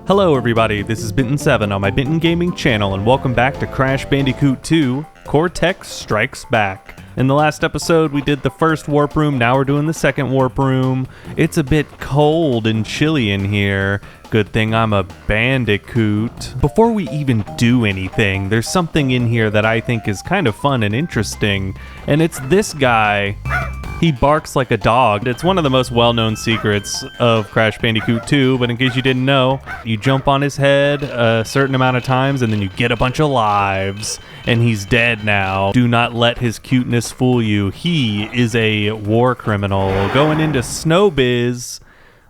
Hello everybody, this is Binton7 on my BintonGaming channel, and welcome back to Crash Bandicoot 2, Cortex Strikes Back. In the last episode, we did the first warp room, now we're doing the second warp room. It's a bit cold and chilly in here. Good thing I'm a bandicoot. Before we even do anything, there's something in here that I think is kind of fun and interesting, and it's this guy. He barks like a dog. It's one of the most well-known secrets of Crash Bandicoot 2, but in case you didn't know, you jump on his head a certain amount of times and then you get a bunch of lives, and he's dead now. Do not let his cuteness fool you. He is a war criminal. Going into Snowbiz,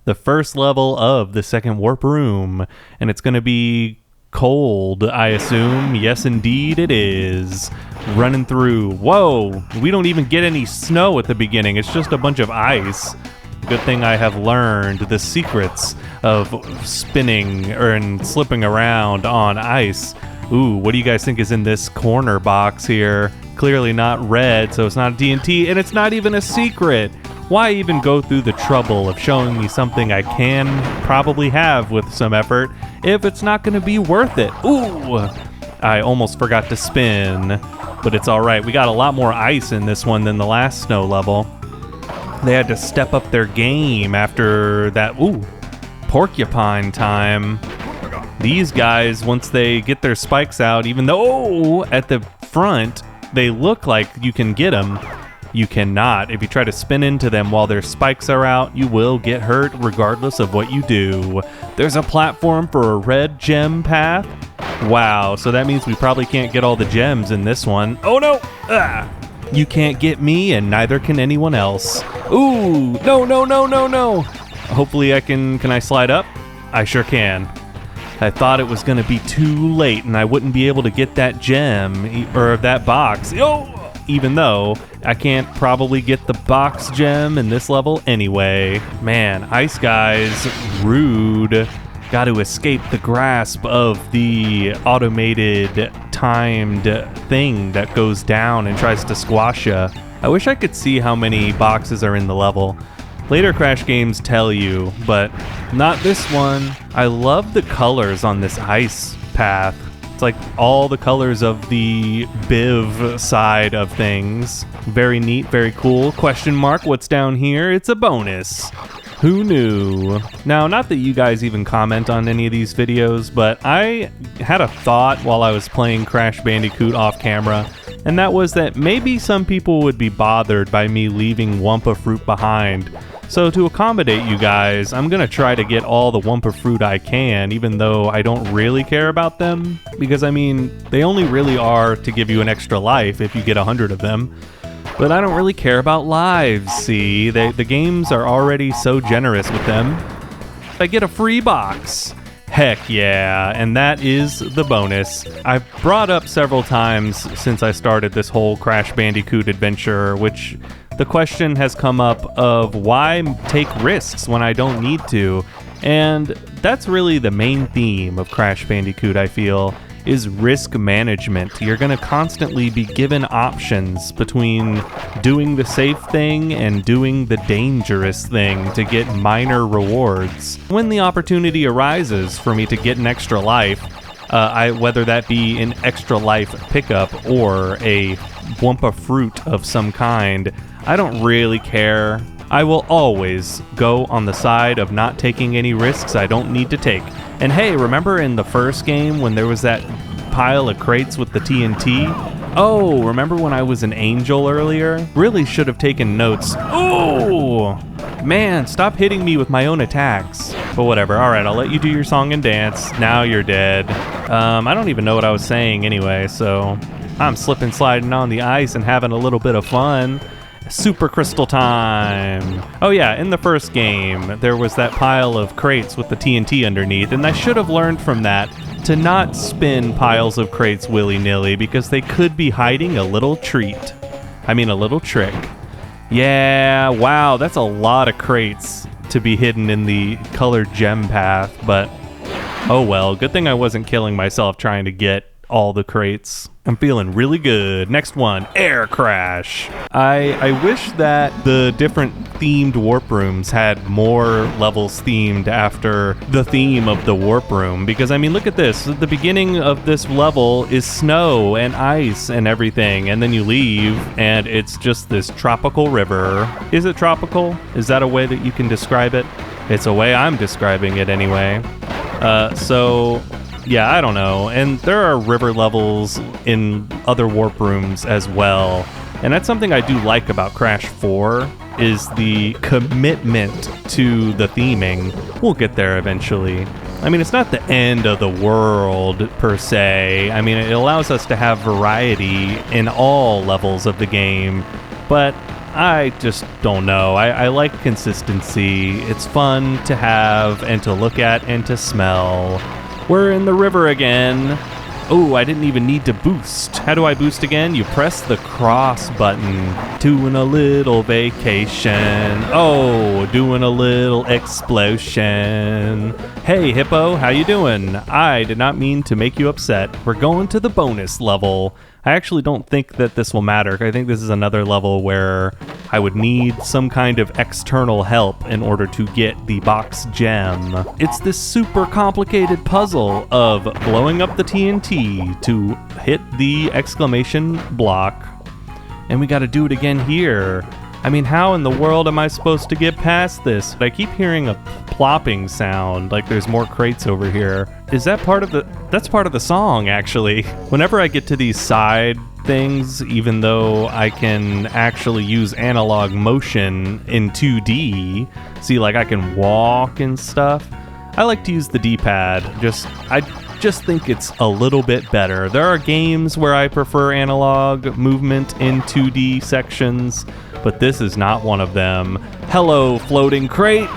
the first level of the second warp room, and it's going to be cold, I assume. Yes, indeed it is. Running through. Whoa, we don't even get any snow at the beginning. It's just a bunch of ice. Good thing I have learned the secrets of spinning and slipping around on ice. Ooh, what do you guys think is in this corner box here? Clearly not red, so it's not a TNT, and it's not even a secret. Why even go through the trouble of showing me something I can probably have with some effort if it's not going to be worth it? Ooh, I almost forgot to spin, but it's all right. We got a lot more ice in this one than the last snow level. They had to step up their game after that. Ooh, porcupine time. These guys, once they get their spikes out, even though at the front they look like you can get them, you cannot. If you try to spin into them while their spikes are out, you will get hurt regardless of what you do. There's a platform for a red gem path. Wow, so that means we probably can't get all the gems in this one. Oh no! Ah! You can't get me, and neither can anyone else. Ooh! No, no, no, no, no! Hopefully I can I slide up? I sure can. I thought it was gonna be too late and I wouldn't be able to get that gem, or that box. Oh! Even though I can't probably get the box gem in this level anyway. Man, Ice Guy's rude. Got to escape the grasp of the automated timed thing that goes down and tries to squash ya. I wish I could see how many boxes are in the level. Later Crash games tell you, but not this one. I love the colors on this ice path. It's like all the colors of the Biv side of things. Very neat, very cool. Question mark, what's down here? It's a bonus. Who knew? Now, not that you guys even comment on any of these videos, but I had a thought while I was playing Crash Bandicoot off camera, and that was that maybe some people would be bothered by me leaving Wumpa Fruit behind. So to accommodate you guys, I'm gonna try to get all the Wumpa Fruit I can, even though I don't really care about them. Because I mean, they only really are to give you an extra life if you get 100 of them. But I don't really care about lives, see? The games are already so generous with them. I get a free box. Heck yeah, and that is the bonus. I've brought up several times since I started this whole Crash Bandicoot adventure, which the question has come up of why take risks when I don't need to, and that's really the main theme of Crash Bandicoot, I feel, is risk management. You're going to constantly be given options between doing the safe thing and doing the dangerous thing to get minor rewards. When the opportunity arises for me to get an extra life, whether that be an extra life pickup or a Wumpa Fruit of some kind, I don't really care. I will always go on the side of not taking any risks I don't need to take. And hey, remember in the first game when there was that pile of crates with the TNT? Oh, remember when I was an angel earlier? Really should have taken notes. Oh, man, stop hitting me with my own attacks. But whatever, alright, I'll let you do your song and dance. Now you're dead. I don't even know what I was saying anyway, so I'm slipping sliding on the ice and having a little bit of fun. Super Crystal time. Oh yeah, in the first game, there was that pile of crates with the TNT underneath, and I should have learned from that to not spin piles of crates willy-nilly because they could be hiding a little treat. I mean, a little trick. Yeah, wow, that's a lot of crates to be hidden in the colored gem path, but oh well, good thing I wasn't killing myself trying to get all the crates. I'm feeling really good. Next one, Air Crash. I wish that the different themed warp rooms had more levels themed after the theme of the warp room, because I mean, look at this. The beginning of this level is snow and ice and everything, and then you leave and it's just this tropical river. Is it tropical? Is that a way that you can describe it? It's a way I'm describing it anyway. So yeah, I don't know. And there are river levels in other warp rooms as well. And that's something I do like about Crash 4, is the commitment to the theming. We'll get there eventually. I mean, it's not the end of the world per se. I mean, it allows us to have variety in all levels of the game, but I just don't know. I like consistency. It's fun to have and to look at and to smell. We're in the river again. Oh, I didn't even need to boost. How do I boost again? You press the cross button. Doing a little vacation. Oh, doing a little explosion. Hey, Hippo, how you doing? I did not mean to make you upset. We're going to the bonus level. I actually don't think that this will matter. I think this is another level where I would need some kind of external help in order to get the box gem. It's this super complicated puzzle of blowing up the TNT to hit the exclamation block. And we gotta do it again here. I mean, how in the world am I supposed to get past this? I keep hearing a plopping sound, like there's more crates over here. Is that part of the... That's part of the song, actually. Whenever I get to these side things, even though I can actually use analog motion in 2D, see, like I can walk and stuff, I like to use the D-pad. I just think it's a little bit better. There are games where I prefer analog movement in 2D sections, but this is not one of them. Hello, floating crate!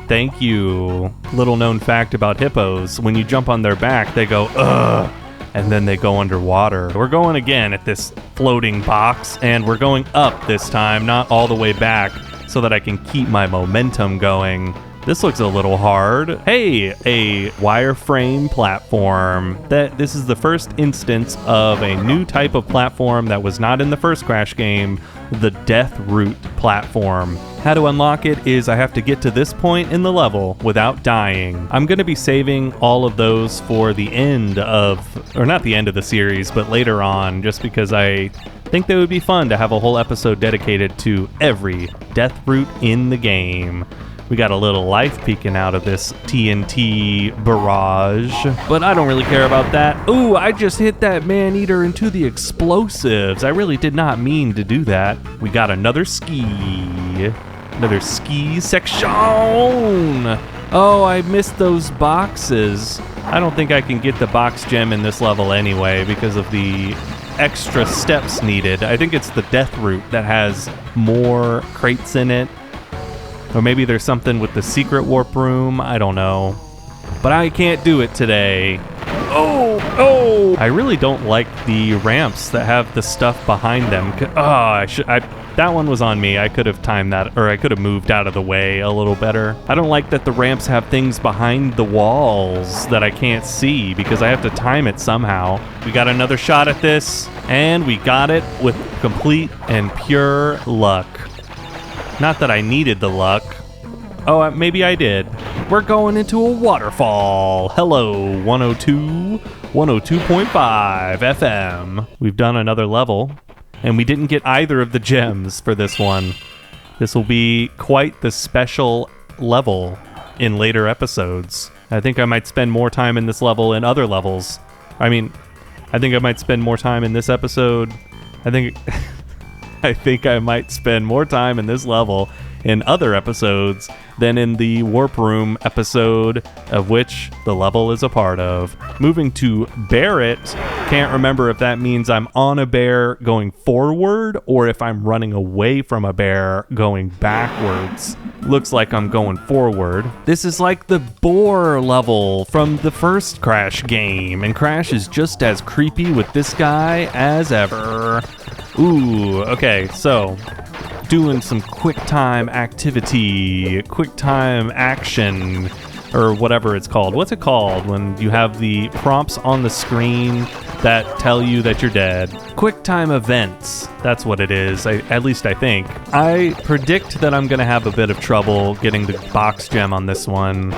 Thank you. Little known fact about hippos, when you jump on their back, they go, ugh, and then they go underwater. We're going again at this floating box, and we're going up this time, not all the way back, so that I can keep my momentum going. This looks a little hard. Hey, a wireframe platform. This is the first instance of a new type of platform that was not in the first Crash game, the Death Route platform. How to unlock it is I have to get to this point in the level without dying. I'm going to be saving all of those for the end of, or not the end of the series, but later on, just because I think they would be fun to have a whole episode dedicated to every Death Route in the game. We got a little life peeking out of this TNT barrage, but I don't really care about that. Ooh, I just hit that man-eater into the explosives. I really did not mean to do that. We got another ski section. Oh, I missed those boxes. I don't think I can get the box gem in this level anyway because of the extra steps needed. I think it's the Death Route that has more crates in it. Or maybe there's something with the secret warp room. I don't know. But I can't do it today. Oh! I really don't like the ramps that have the stuff behind them. That one was on me. I could have timed that, or I could have moved out of the way a little better. I don't like that the ramps have things behind the walls that I can't see because I have to time it somehow. We got another shot at this, and we got it with complete and pure luck. Not that I needed the luck. Oh, maybe I did. We're going into a waterfall. Hello, 102.5 FM. We've done another level, and we didn't get either of the gems for this one. This will be quite the special level in later episodes. I think I might spend more time in this level in other levels. I mean, I think I might spend more time in this episode. I think I might spend more time in this level in other episodes than in the Warp Room episode, of which the level is a part of. Moving to Barrett, can't remember if that means I'm on a bear going forward or if I'm running away from a bear going backwards. Looks like I'm going forward. This is like the boar level from the first Crash game, and Crash is just as creepy with this guy as ever. Ooh, okay, so doing some quick time activity, quick time action. or whatever it's called. What's it called when you have the prompts on the screen that tell you that you're dead? QuickTime events. That's what it is, at least I think. I predict that I'm going to have a bit of trouble getting the box gem on this one.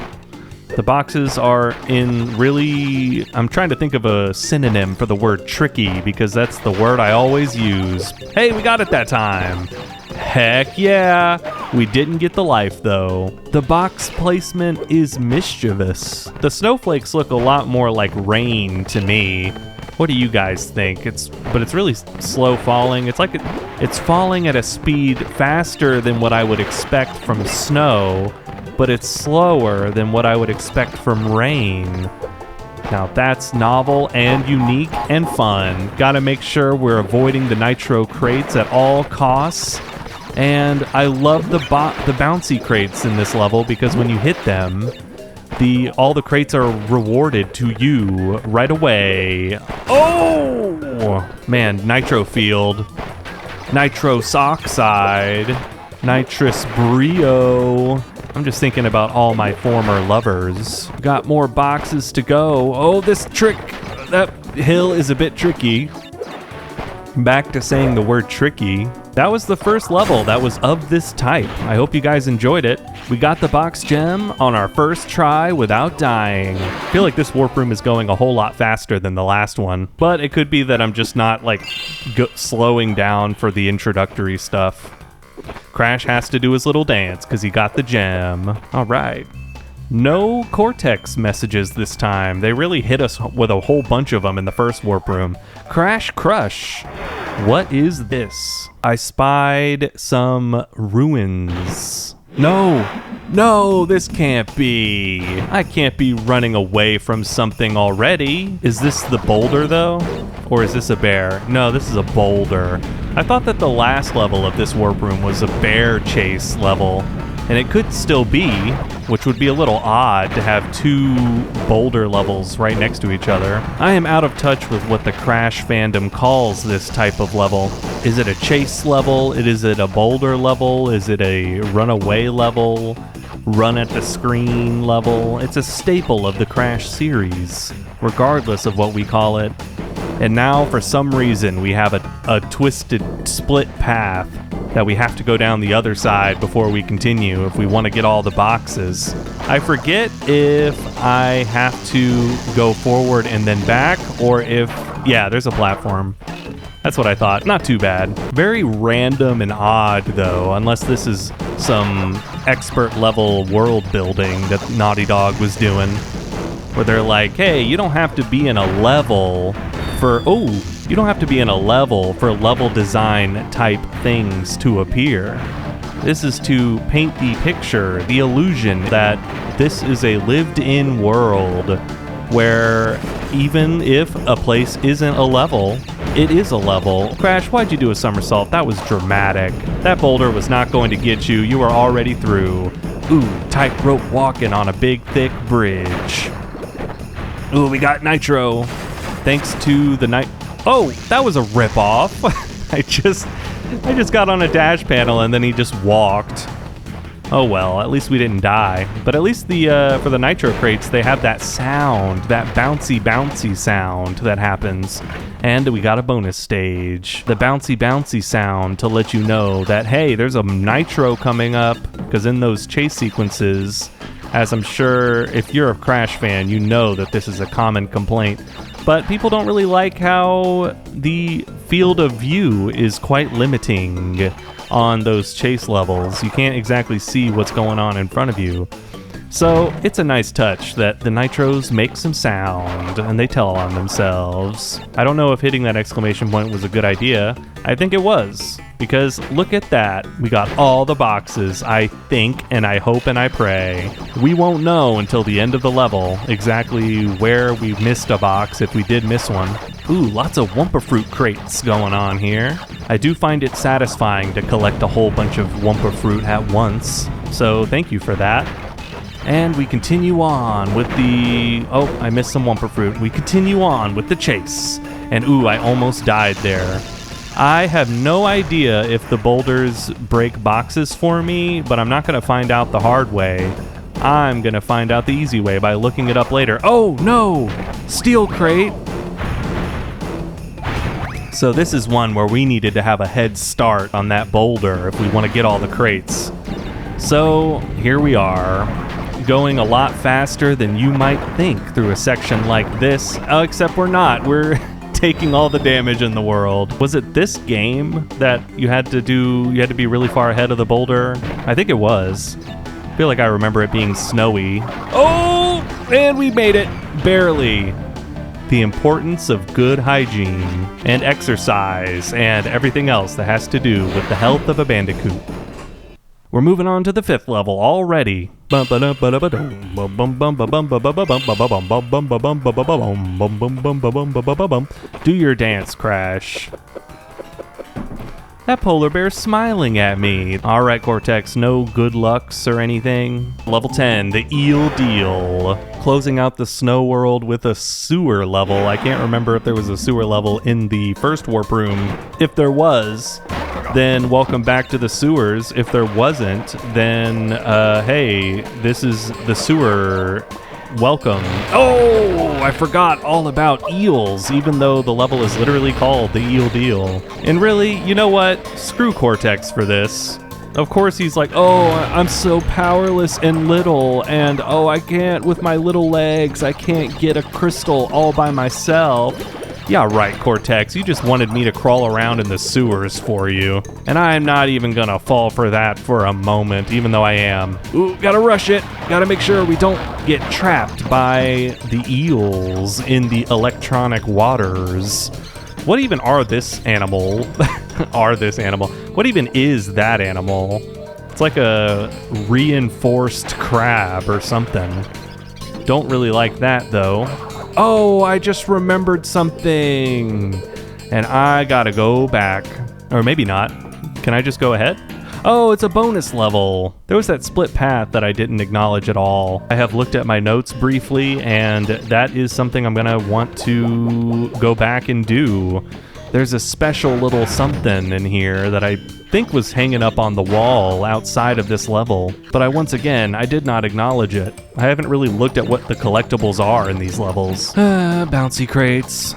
The boxes are in really... I'm trying to think of a synonym for the word tricky, because that's the word I always use. Hey, we got it that time! Heck yeah! We didn't get the life, though. The box placement is mischievous. The snowflakes look a lot more like rain to me. What do you guys think? But it's really slow falling. It's like it's falling at a speed faster than what I would expect from snow, but it's slower than what I would expect from rain. Now that's novel and unique and fun. Gotta make sure we're avoiding the nitro crates at all costs. And I love the bouncy crates in this level, because when you hit them, all the crates are rewarded to you right away. Oh! Man, nitro field. Nitrous oxide. Nitrous brio. I'm just thinking about all my former lovers. Got more boxes to go. Oh, this trick. That hill is a bit tricky. Back to saying the word tricky. That was the first level that was of this type. I hope you guys enjoyed it. We got the box gem on our first try without dying. I feel like this warp room is going a whole lot faster than the last one, but it could be that I'm just not like slowing down for the introductory stuff. Crash has to do his little dance because he got the gem. All right. No Cortex messages this time. They really hit us with a whole bunch of them in the first warp room. Crash Crush. What is this? I spied some ruins. No, this can't be. I can't be running away from something already. Is this the boulder though? Or is this a bear? No, this is a boulder. I thought that the last level of this warp room was a bear chase level. And it could still be, which would be a little odd to have two boulder levels right next to each other. I am out of touch with what the Crash fandom calls this type of level. Is it a chase level? Is it a boulder level? Is it a runaway level? Run at the screen level? It's a staple of the Crash series, regardless of what we call it. And now, for some reason, we have a twisted split path that we have to go down the other side before we continue if we want to get all the boxes. I forget if I have to go forward and then back, or if... Yeah, there's a platform. That's what I thought. Not too bad. Very random and odd, though, unless this is some expert level world building that Naughty Dog was doing, where they're like, hey, you don't have to be in a level for... Oh, you don't have to be in a level for level design type things to appear. This is to paint the picture, the illusion that this is a lived-in world where even if a place isn't a level, it is a level. Crash, why'd you do a somersault? That was dramatic. That boulder was not going to get you. You were already through. Ooh, tightrope walking on a big, thick bridge. Ooh, we got nitro. Thanks to the Oh, that was a ripoff. I just got on a dash panel and then he just walked. Oh well, at least we didn't die. But at least for the nitro crates, they have that sound, that bouncy sound that happens. And we got a bonus stage. The bouncy sound to let you know that, hey, there's a nitro coming up. Because in those chase sequences, as I'm sure if you're a Crash fan, you know that this is a common complaint. But people don't really like how the field of view is quite limiting on those chase levels. You can't exactly see what's going on in front of you. So it's a nice touch that the nitros make some sound and they tell on themselves. I don't know if hitting that exclamation point was a good idea. I think it was, because look at that. We got all the boxes, I think, and I hope and I pray. We won't know until the end of the level exactly where we missed a box if we did miss one. Ooh, lots of Wumpa Fruit crates going on here. I do find it satisfying to collect a whole bunch of Wumpa Fruit at once, so thank you for that. And we continue on with the... Oh, I missed some Wumpa Fruit. We continue on with the chase. And ooh, I almost died there. I have no idea if the boulders break boxes for me, but I'm not going to find out the hard way. I'm gonna find out the easy way by looking it up later. Oh no! Steel crate! So this is one where we needed to have a head start on that boulder if we want to get all the crates. So here we are, going a lot faster than you might think through a section like this, except we're not. We're taking all the damage in the world. Was it this game that you had to be really far ahead of the boulder? I think it was. I feel like I remember it being snowy. Oh, and we made it, barely. The importance of good hygiene and exercise and everything else that has to do with the health of a bandicoot. We're moving on to the 5th level already. Do your dance, Crash. That polar bear's smiling at me. All right, Cortex, no good lucks or anything. Level 10, the Eel Deal. Closing out the snow world with a sewer level. I can't remember if there was a sewer level in the first warp room. If there was, then welcome back to the sewers. If there wasn't, then, hey, this is the sewer. Welcome. Oh, I forgot all about eels, even though the level is literally called the Eel Deal. And really, you know what? Screw Cortex for this. Of course he's like, oh, I'm so powerless and little, and oh, I can't, with my little legs, I can't get a crystal all by myself. Yeah, right, Cortex, you just wanted me to crawl around in the sewers for you. And I'm not even gonna fall for that for a moment, even though I am. Ooh, gotta rush it. Gotta make sure we don't get trapped by the eels in the electronic waters. What even are this animal? What even is that animal? It's like a reinforced crab or something. Don't really like that, though. Oh, I just remembered something. And I gotta go back. Or maybe not. Can I just go ahead? Oh, it's a bonus level. There was that split path that I didn't acknowledge at all. I have looked at my notes briefly, and that is something I'm gonna want to go back and do. There's a special little something in here that I think was hanging up on the wall outside of this level. But I did not acknowledge it. I haven't really looked at what the collectibles are in these levels. Bouncy crates.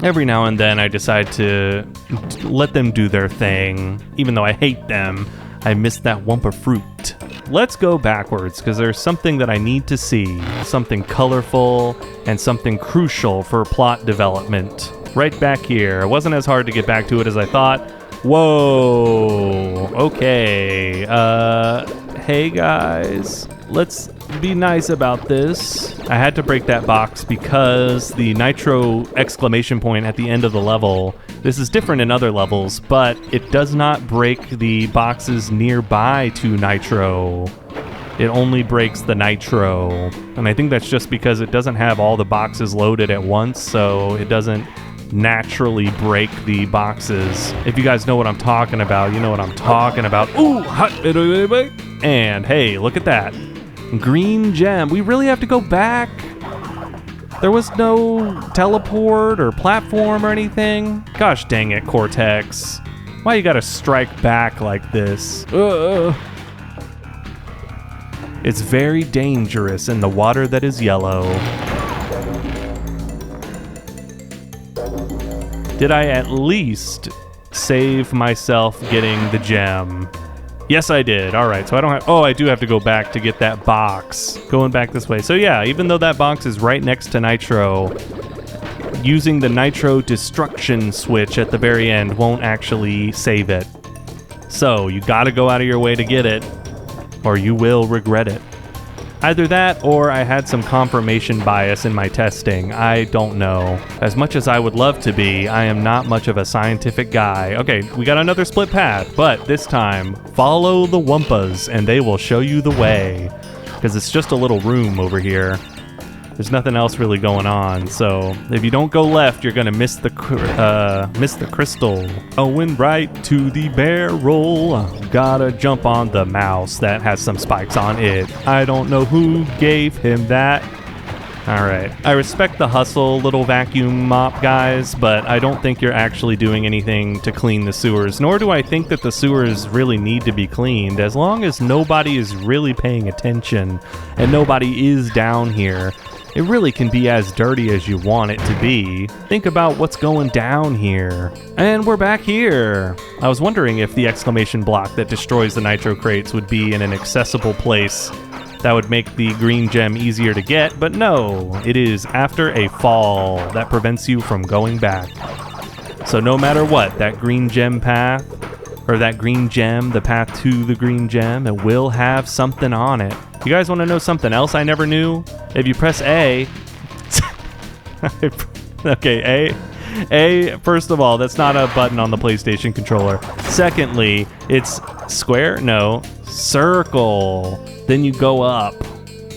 Every now and then I decide to let them do their thing. Even though I hate them, I miss that Wumpa fruit. Let's go backwards, because there's something that I need to see. Something colorful and something crucial for plot development. Right back here. It wasn't as hard to get back to it as I thought. Whoa. Okay. Hey guys. Let's be nice about this. I had to break that box because the nitro exclamation point at the end of the level. This is different in other levels, but it does not break the boxes nearby to nitro. It only breaks the nitro. And I think that's just because it doesn't have all the boxes loaded at once, so it doesn't naturally break the boxes. If you guys know what I'm talking about, you know what I'm talking about. Ooh, hot. And hey, look at that. Green gem. We really have to go back? There was no teleport or platform or anything? Gosh dang it, Cortex. Why you gotta strike back like this? It's very dangerous in the water that is yellow. Did I at least save myself getting the gem? Yes, I did. All right, so I don't have... Oh, I do have to go back to get that box. Going back this way. So yeah, even though that box is right next to Nitro, using the Nitro destruction switch at the very end won't actually save it. So you gotta go out of your way to get it, or you will regret it. Either that, or I had some confirmation bias in my testing. I don't know. As much as I would love to be, I am not much of a scientific guy. Okay, we got another split path, but this time, follow the Wumpas, and they will show you the way. Because it's just a little room over here. There's nothing else really going on, so if you don't go left, you're gonna miss the crystal. Going right to the barrel. Gotta jump on the mouse that has some spikes on it. I don't know who gave him that. Alright. I respect the hustle, little vacuum mop guys, but I don't think you're actually doing anything to clean the sewers, nor do I think that the sewers really need to be cleaned. As long as nobody is really paying attention and nobody is down here, it really can be as dirty as you want it to be. Think about what's going down here. And we're back here. I was wondering if the exclamation block that destroys the nitro crates would be in an accessible place that would make the green gem easier to get, but no, it is after a fall that prevents you from going back. So no matter what, that green gem path, or that green gem, the path to the green gem, it will have something on it. You guys want to know something else I never knew? If you press A, okay, A, first of all, that's not a button on the PlayStation controller. Secondly, it's square? No, circle. Then you go up.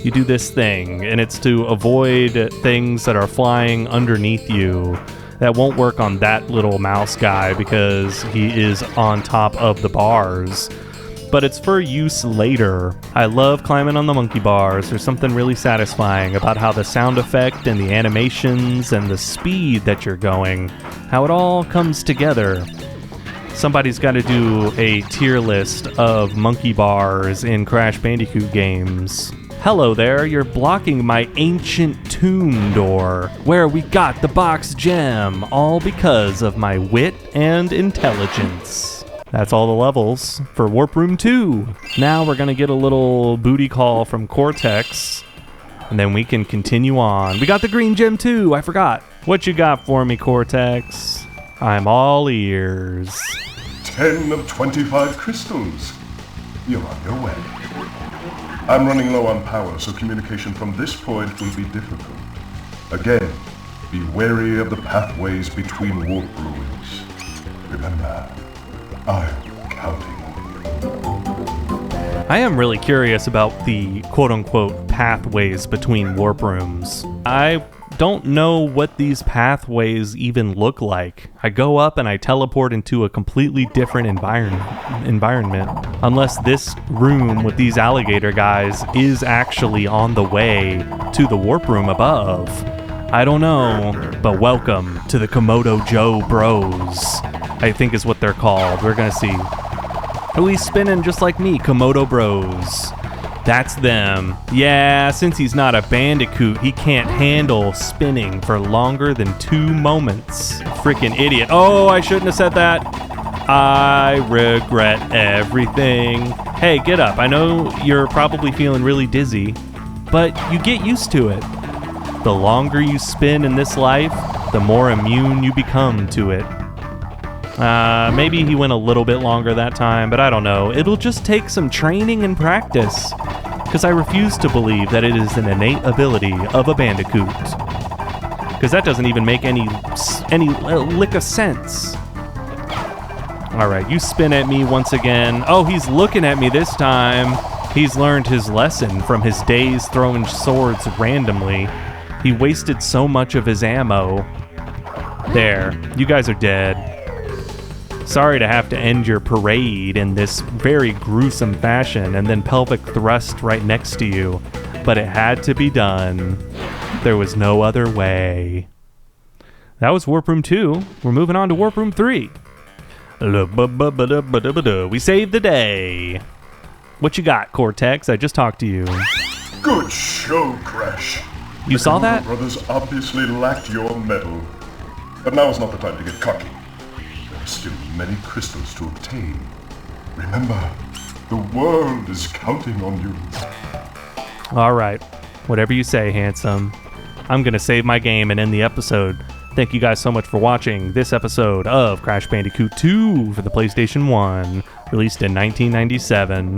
You do this thing, and it's to avoid things that are flying underneath you. That won't work on that little mouse guy because he is on top of the bars. But it's for use later. I love climbing on the monkey bars. There's something really satisfying about how the sound effect and the animations and the speed that you're going, how it all comes together. Somebody's got to do a tier list of monkey bars in Crash Bandicoot games. Hello there, you're blocking my ancient tomb door, where we got the box gem, all because of my wit and intelligence. That's all the levels for Warp Room 2. Now we're gonna get a little booty call from Cortex, and then we can continue on. We got the green gem too, I forgot. What you got for me, Cortex? I'm all ears. 10 of 25 crystals. You're on your way. I'm running low on power, so communication from this point will be difficult. Again, be wary of the pathways between warp rooms. Remember, I'm counting on you. I am really curious about the quote-unquote pathways between warp rooms. I don't know what these pathways even look like. I go up and I teleport into a completely different environment. Unless this room with these alligator guys is actually on the way to the warp room above. I don't know, but welcome to the Komodo Joe Bros, I think is what they're called. We're gonna see. Oh, he's spinning just like me, Komodo Bros. That's them. Yeah, since he's not a bandicoot, he can't handle spinning for longer than 2 moments. Freaking idiot. Oh, I shouldn't have said that. I regret everything. Hey, get up. I know you're probably feeling really dizzy, but you get used to it. The longer you spin in this life, the more immune you become to it. Maybe he went a little bit longer that time, but I don't know. It'll just take some training and practice, because I refuse to believe that it is an innate ability of a bandicoot. Because that doesn't even make any lick of sense. Alright, you spin at me once again. Oh, he's looking at me this time. He's learned his lesson from his days throwing swords randomly. He wasted so much of his ammo. There, you guys are dead. Sorry to have to end your parade in this very gruesome fashion and then pelvic thrust right next to you, but it had to be done. There was no other way. That was Warp Room 2. We're moving on to Warp Room 3. We saved the day. What you got, Cortex? I just talked to you. Good show, Crash. You saw that? The brothers obviously lacked your mettle. But now is not the time to get cocky. There are still many crystals to obtain. Remember, the world is counting on you. All right. Whatever you say, handsome. I'm going to save my game and end the episode. Thank you guys so much for watching this episode of Crash Bandicoot 2 for the PlayStation 1, released in 1997.